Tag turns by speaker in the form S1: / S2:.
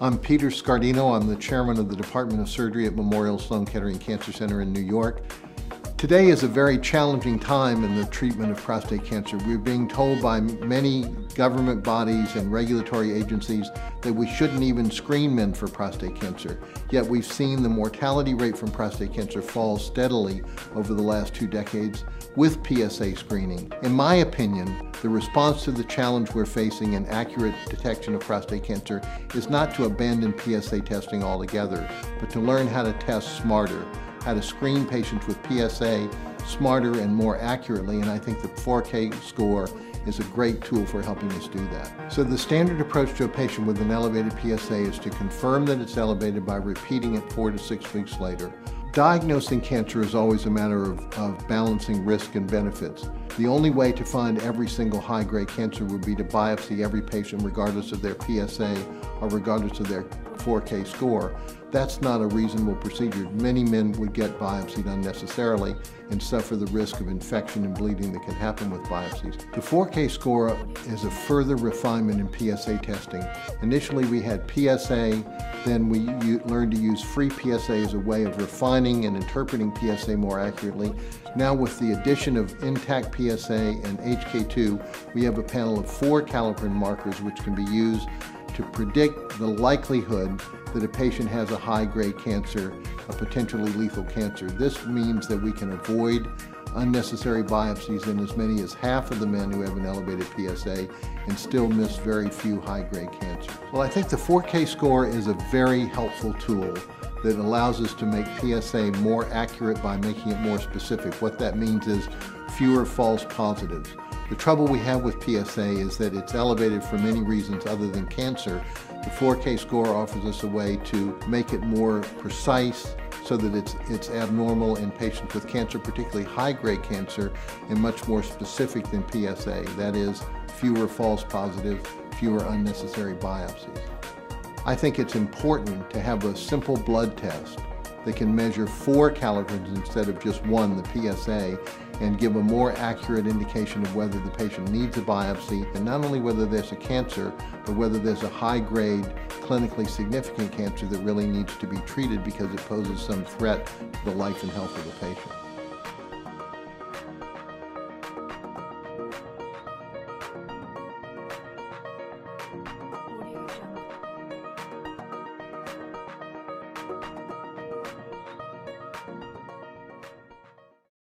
S1: I'm Peter Scardino. I'm the chairman of the Department of Surgery at Memorial Sloan Kettering Cancer Center in New York. Today is a very challenging time in the treatment of prostate cancer. We're being told by many government bodies and regulatory agencies that we shouldn't even screen men for prostate cancer. Yet we've seen the mortality rate from prostate cancer fall steadily over the last 2 decades with PSA screening. In my opinion, the response to the challenge we're facing in accurate detection of prostate cancer is not to abandon PSA testing altogether, but to learn how to test smarter, how to screen patients with PSA smarter and more accurately, and I think the 4Kscore is a great tool for helping us do that. So the standard approach to a patient with an elevated PSA is to confirm that it's elevated by repeating it 4 to 6 weeks later. Diagnosing cancer is always a matter of balancing risk and benefits. The only way to find every single high-grade cancer would be to biopsy every patient regardless of their PSA or regardless of their 4Kscore. That's not a reasonable procedure. Many men would get biopsied unnecessarily and suffer the risk of infection and bleeding that can happen with biopsies. The 4Kscore is a further refinement in PSA testing. Initially we had PSA, then we learned to use free PSA as a way of refining and interpreting PSA more accurately. Now with the addition of intact PSA and HK2, we have a panel of 4 caliper markers which can be used to predict the likelihood that a patient has a high-grade cancer, a potentially lethal cancer. This means that we can avoid unnecessary biopsies in as many as half of the men who have an elevated PSA and still miss very few high-grade cancers. Well, I think the 4Kscore is a very helpful tool that allows us to make PSA more accurate by making it more specific. What that means is fewer false positives. The trouble we have with PSA is that it's elevated for many reasons other than cancer. The 4Kscore offers us a way to make it more precise so that it's abnormal in patients with cancer, particularly high-grade cancer, and much more specific than PSA. That is, fewer false positives, fewer unnecessary biopsies. I think it's important to have a simple blood test that can measure 4 calibers instead of just 1, the PSA, and give a more accurate indication of whether the patient needs a biopsy, and not only whether there's a cancer, but whether there's a high-grade, clinically significant cancer that really needs to be treated because it poses some threat to the life and health of the patient.
S2: Audio Jungle.